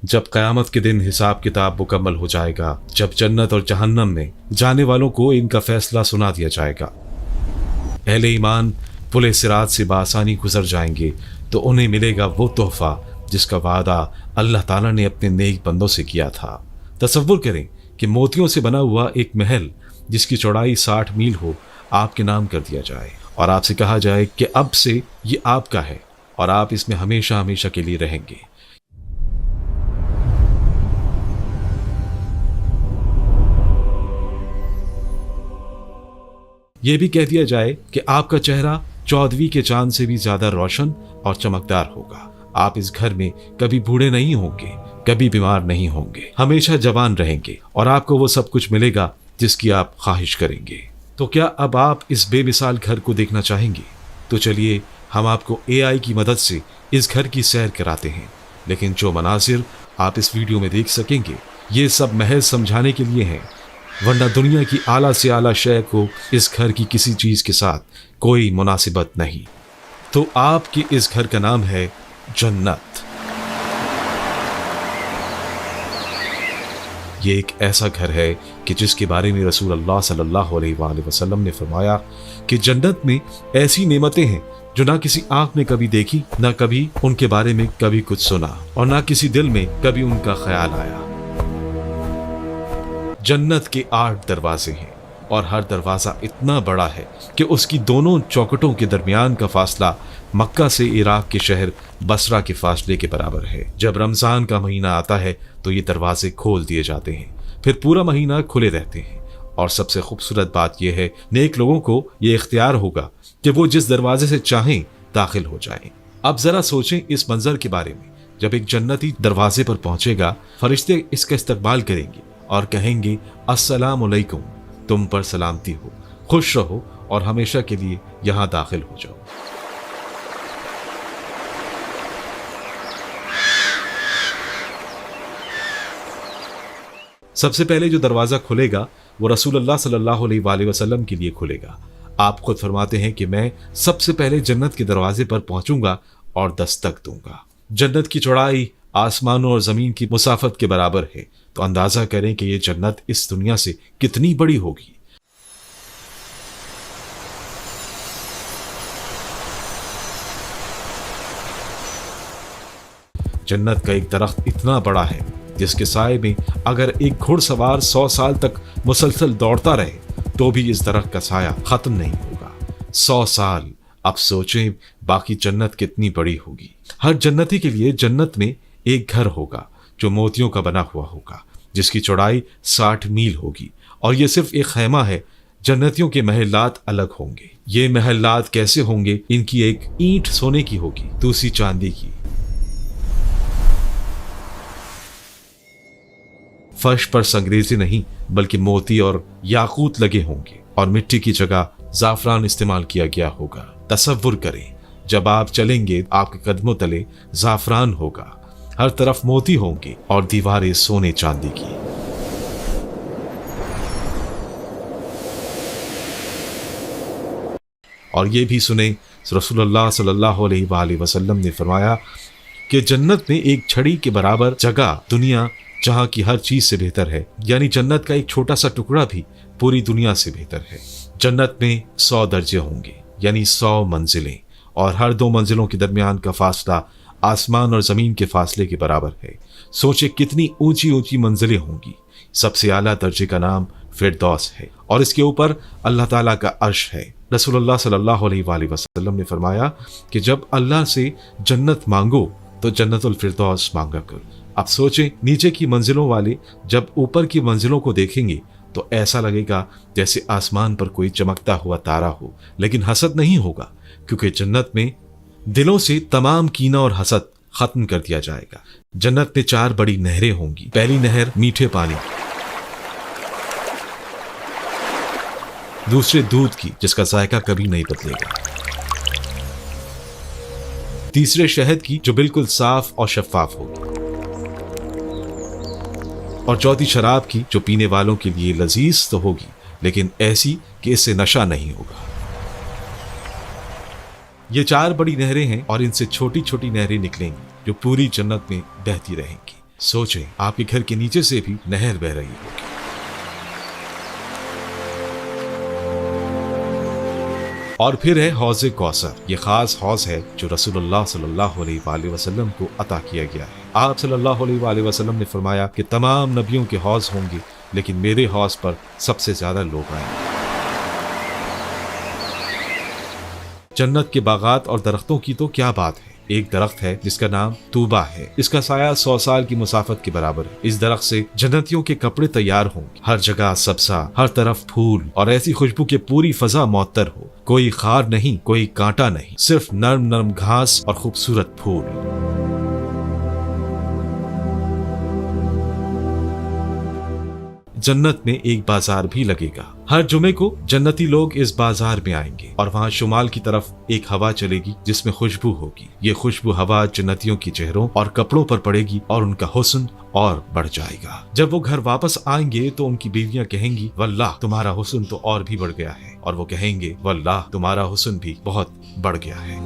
जब क़यामत के दिन हिसाब किताब मुकम्मल हो जाएगा, जब जन्नत और जहन्नम में जाने वालों को इनका फैसला सुना दिया जाएगा, अहले ईमान पुले सिरात से बासानी गुजर जाएंगे तो उन्हें मिलेगा वो तोहफा जिसका वादा अल्लाह ताला ने अपने नेक बंदों से किया था। तसव्वुर करें कि मोतियों से बना हुआ एक महल जिसकी चौड़ाई 60 मील हो आपके नाम कर दिया जाए और आपसे कहा जाए कि अब से ये आपका है और आप इसमें हमेशा हमेशा के लिए रहेंगे। यह भी कह दिया जाए कि आपका चेहरा 14वीं के चांद से भी ज्यादा रोशन और चमकदार होगा। आप इस घर में कभी बूढ़े नहीं होंगे, कभी बीमार नहीं होंगे, हमेशा जवान रहेंगे और आपको वो सब कुछ मिलेगा जिसकी आप ख्वाहिश करेंगे। तो क्या अब आप इस बेमिसाल घर को देखना चाहेंगे? तो चलिए हम आपको AI की मदद से इस घर की सैर कराते हैं। लेकिन जो मनाजिर आप इस वीडियो में देख सकेंगे ये सब महज समझाने के लिए हैं, वरना दुनिया की आला से आला शय को इस घर की किसी चीज के साथ कोई मुनासिबत नहीं। तो आपके इस घर का नाम है जन्नत। ये एक ऐसा घर है कि जिसके बारे में रसूल अल्लाह सल्लल्लाहु अलैहि वसल्लम ने फरमाया कि जन्नत में ऐसी नेमतें हैं जो ना किसी आंख ने कभी देखी, ना कभी उनके बारे में कभी कुछ सुना और ना किसी दिल में कभी उनका ख्याल आया। जन्नत के 8 दरवाजे हैं और हर दरवाजा इतना बड़ा है कि उसकी दोनों चौखटों के दरमियान का फासला मक्का से इराक के शहर बसरा के फासले के बराबर है। जब रमजान का महीना आता है तो ये दरवाजे खोल दिए जाते हैं, फिर पूरा महीना खुले रहते हैं। और सबसे खूबसूरत बात यह है, नेक लोगों को ये इख्तियार होगा कि वो जिस दरवाजे से चाहें दाखिल हो जाएं। अब जरा सोचें इस मंजर के बारे में। जब एक जन्नती दरवाजे पर पहुंचेगा, फरिश्ते इसका इस्तकबाल करेंगे और कहेंगे अस्सलाम अलैकुम, तुम पर सलामती हो, खुश रहो और हमेशा के लिए यहां दाखिल हो जाओ। सबसे पहले जो दरवाजा खुलेगा वो रसूलुल्लाह सल्लल्लाहु अलैहि वसल्लम के लिए खुलेगा। आप खुद फरमाते हैं कि मैं सबसे पहले जन्नत के दरवाजे पर पहुंचूंगा और दस्तक दूंगा। जन्नत की चौड़ाई आसमानों और जमीन की मुसाफत के बराबर है, तो अंदाजा करें कि ये जन्नत इस दुनिया से कितनी बड़ी होगी। जन्नत का एक दरख्त इतना बड़ा है जिसके साए में अगर एक घुड़सवार 100 साल तक मुसलसल दौड़ता रहे तो भी इस दरख्त का साया खत्म नहीं होगा। 100 साल। अब सोचें बाकी जन्नत कितनी बड़ी होगी। हर जन्नती के लिए जन्नत में एक घर होगा जो मोतियों का बना हुआ होगा, जिसकी चौड़ाई 60 मील होगी और ये सिर्फ एक खैमा है। जन्नतियों के महलात अलग होंगे। ये महलात कैसे होंगे? इनकी एक ईंट सोने की होगी, दूसरी चांदी की। फर्श पर संगरेजे नहीं बल्कि मोती और याकूत लगे होंगे और मिट्टी की जगह जाफरान इस्तेमाल किया गया होगा। तसव्वुर करें, जब आप चलेंगे आपके कदमों तले जाफरान होगा, हर तरफ मोती होंगे और दीवारें सोने चांदी की। और ये भी सुने, रसूलुल्लाह सल्लल्लाहु अलैहि वसल्लम ने फरमाया कि जन्नत में एक छड़ी के बराबर जगह दुनिया जहां की हर चीज से बेहतर है, यानी जन्नत का एक छोटा सा टुकड़ा भी पूरी दुनिया से बेहतर है। जन्नत में 100 दर्जे होंगे, यानी 100 मंजिलें, और हर 2 मंजिलों के दरमियान का फासला आसमान और जमीन के फासले के बराबर है। सोचे कितनी ऊंची ऊंची मंजिलें होंगी। सबसे आला दर्जे का नाम फिरदौस है और इसके ऊपर अल्लाह ताला का अर्श है। रसूलुल्लाह सल्लल्लाहु अलैहि वसल्लम ने फरमाया कि जब अल्लाह से जन्नत मांगो तो जन्नतुल फिरदौस मांगा करो। अब सोचें, नीचे की मंजिलों वाले जब ऊपर की मंजिलों को देखेंगे तो ऐसा लगेगा जैसे आसमान पर कोई चमकता हुआ तारा हो, लेकिन हसद नहीं होगा, क्योंकि जन्नत में दिलों से तमाम कीना और हसद खत्म कर दिया जाएगा। जन्नत में 4 बड़ी नहरें होंगी। पहली नहर मीठे पानी की, दूसरे दूध की जिसका जायका कभी नहीं बदलेगा, तीसरे शहद की जो बिल्कुल साफ और शफाफ होगी, और चौथी शराब की जो पीने वालों के लिए लजीज तो होगी लेकिन ऐसी कि इससे नशा नहीं होगा। ये 4 बड़ी नहरें हैं और इनसे छोटी छोटी नहरें निकलेंगी जो पूरी जन्नत में बहती रहेंगी। सोचें, आपके घर के नीचे से भी नहर बह रही होगी। और फिर है हौज़े कौसर। ये खास हौज़ है जो रसूलुल्लाह सल्लल्लाहु अलैहि वसल्लम को अता किया गया है। आप सल्लल्लाहु अलैहि वसल्लम ने फरमाया कि तमाम नबियों के हौज़ होंगे, लेकिन मेरे हौज़ पर सबसे ज्यादा लोग आएंगे। जन्नत के बागात और दरख्तों की तो क्या बात है। एक दरख्त है जिसका नाम तूबा है। इसका साया 100 साल की मुसाफत के बराबर है। इस दरख्त से जन्नतियों के कपड़े तैयार होंगे। हर जगह सब्जा, हर तरफ फूल और ऐसी खुशबू के पूरी फजा मुअत्तर हो। कोई खार नहीं, कोई कांटा नहीं, सिर्फ नरम नरम घास और खूबसूरत फूल। जन्नत में एक बाजार भी लगेगा। हर जुमे को जन्नती लोग इस बाजार में आएंगे और वहाँ शुमाल की तरफ एक हवा चलेगी जिसमें खुशबू होगी। ये खुशबू हवा जन्नतियों के चेहरों और कपड़ों पर पड़ेगी और उनका हुस्न और बढ़ जाएगा। जब वो घर वापस आएंगे तो उनकी बीवियां कहेंगी, वल्लाह तुम्हारा हुस्न तो और भी बढ़ गया है, और वो कहेंगे, वल्लाह तुम्हारा हुस्न भी बहुत बढ़ गया है।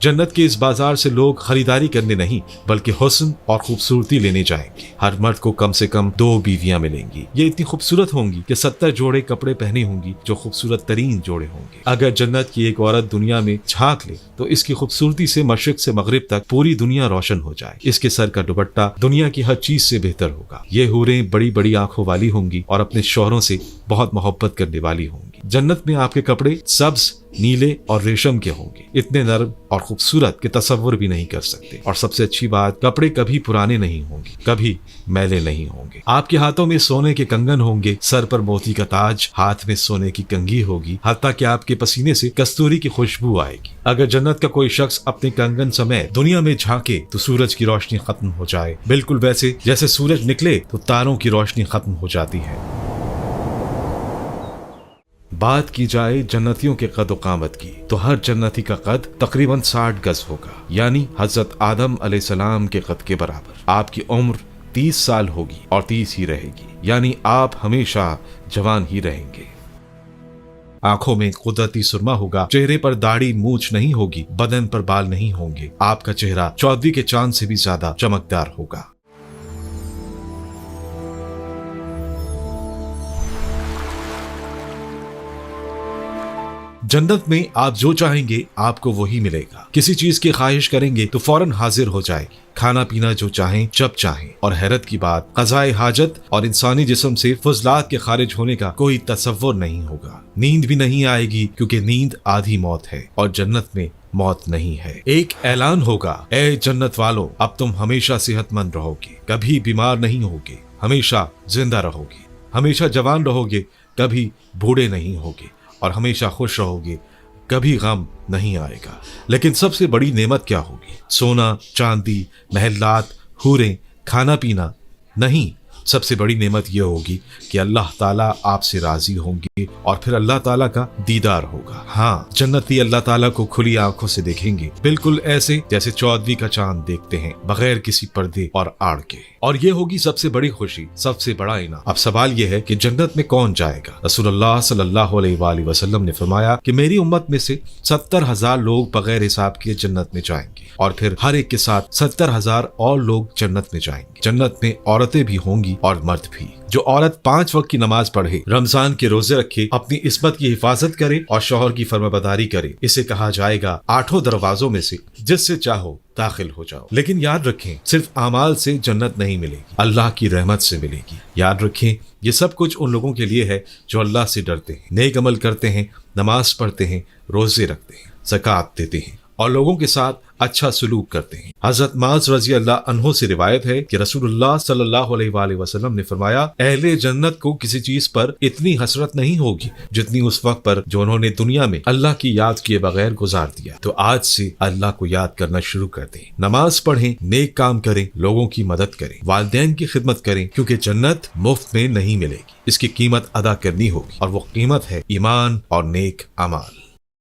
जन्नत के इस बाजार से लोग खरीदारी करने नहीं बल्कि हुस्न और खूबसूरती लेने जाएंगे। हर मर्द को कम से कम 2 बीवियां मिलेंगी। ये इतनी खूबसूरत होंगी कि 70 जोड़े कपड़े पहने होंगी जो खूबसूरत तरीन जोड़े होंगे। अगर जन्नत की एक औरत दुनिया में झांक ले तो इसकी खूबसूरती से मशरिक से मगरिब तक पूरी दुनिया रोशन हो जाए। इसके सर का दुपट्टा दुनिया की हर चीज से बेहतर होगा। ये हूरें बड़ी बड़ी आंखों वाली होंगी और अपने शौहरों से बहुत मोहब्बत करने वाली होंगी। जन्नत में आपके कपड़े सब्ज, नीले और रेशम के होंगे, इतने नरम और खूबसूरत कि तसव्वुर भी नहीं कर सकते। और सबसे अच्छी बात, कपड़े कभी पुराने नहीं होंगे, कभी मैले नहीं होंगे। आपके हाथों में सोने के कंगन होंगे, सर पर मोती का ताज, हाथ में सोने की कंघी होगी, हत्ता कि आपके पसीने से कस्तूरी की खुशबू आएगी। अगर जन्नत का कोई शख्स अपने कंगन समेत दुनिया में झांके तो सूरज की रोशनी खत्म हो जाए, बिल्कुल वैसे जैसे सूरज निकले तो तारों की रोशनी खत्म हो जाती है। बात की जाए जन्नतियों के कद कामत की तो हर जन्नती का कद तकरीबन 60 गज होगा, यानी हजरत आदम अलैहिस्सलाम के कद के बराबर। आपकी उम्र 30 साल होगी और 30 ही रहेगी, यानी आप हमेशा जवान ही रहेंगे। आंखों में कुदरती सुरमा होगा, चेहरे पर दाढ़ी मूछ नहीं होगी, बदन पर बाल नहीं होंगे। आपका चेहरा चौदवी के चांद से भी ज्यादा चमकदार होगा। जन्नत में आप जो चाहेंगे आपको वही मिलेगा। किसी चीज की ख्वाहिश करेंगे तो फौरन हाजिर हो जाएगी। खाना पीना जो चाहें जब चाहें। और हैरत की बात, क़ज़ाए हाजत और इंसानी जिस्म से फजलात के खारिज होने का कोई तसव्वुर नहीं होगा। नींद भी नहीं आएगी क्योंकि नींद आधी मौत है और जन्नत में मौत नहीं है। एक ऐलान होगा, ए जन्नत वालों, अब तुम हमेशा सेहतमंद रहोगे, कभी बीमार नहीं होगे, हमेशा जिंदा रहोगे, हमेशा जवान रहोगे, कभी बूढ़े नहीं होगे और हमेशा खुश रहोगे, कभी गम नहीं आएगा। लेकिन सबसे बड़ी नेमत क्या होगी? सोना, चांदी, महलात, हूरें, खाना पीना नहीं। सबसे बड़ी नेमत यह होगी कि अल्लाह ताला आपसे राजी होंगे और फिर अल्लाह ताला का दीदार होगा। हाँ, जन्नती अल्लाह ताला को खुली आंखों से देखेंगे, बिल्कुल ऐसे जैसे चौदवी का चांद देखते हैं, बगैर किसी पर्दे और आड़ के। और ये होगी सबसे बड़ी खुशी, सबसे बड़ा इनाम। अब सवाल यह है कि जन्नत में कौन जाएगा? रसूलुल्लाह सल्लल्लाहु अलैहि वसल्लम ने फरमाया कि मेरी उम्मत में से 70,000 लोग बगैर हिसाब के जन्नत में जाएंगे और फिर हर एक के साथ 70,000 और लोग जन्नत में जाएंगे। जन्नत में औरतें भी होंगी और मर्द भी। जो औरत 5 वक्त की नमाज पढ़े, रमजान के रोजे रखे, अपनी इस्मत की हिफाजत करे और शौहर की फरमाबरदारी करे, इसे कहा जाएगा 8 दरवाजों में से जिससे चाहो दाखिल हो जाओ। लेकिन याद रखें, सिर्फ आमाल से जन्नत नहीं मिलेगी, अल्लाह की रहमत से मिलेगी। याद रखें, ये सब कुछ उन लोगों के लिए है जो अल्लाह से डरते हैं, नेक अमल करते हैं, नमाज पढ़ते हैं, रोजे रखते हैं, ज़कात देते हैं और लोगों के साथ अच्छा सलूक करते हैं। हजरत माज रजी अल्लाह अन्हो से रिवायत है कि रसूलुल्लाह सल्लल्लाहु अलैहि वसल्लम ने फरमाया, अहले जन्नत को किसी चीज पर इतनी हसरत नहीं होगी जितनी उस वक्त पर जो उन्होंने दुनिया में अल्लाह की याद किए बगैर गुजार दिया। तो आज से अल्लाह को याद करना शुरू कर दें, नमाज पढ़ें, नेक काम करें, लोगों की मदद करें, वालिदैन की खिदमत करें, क्योंकि जन्नत मुफ्त में नहीं मिलेगी, इसकी कीमत अदा करनी होगी और वो कीमत है ईमान और नेक अमाल।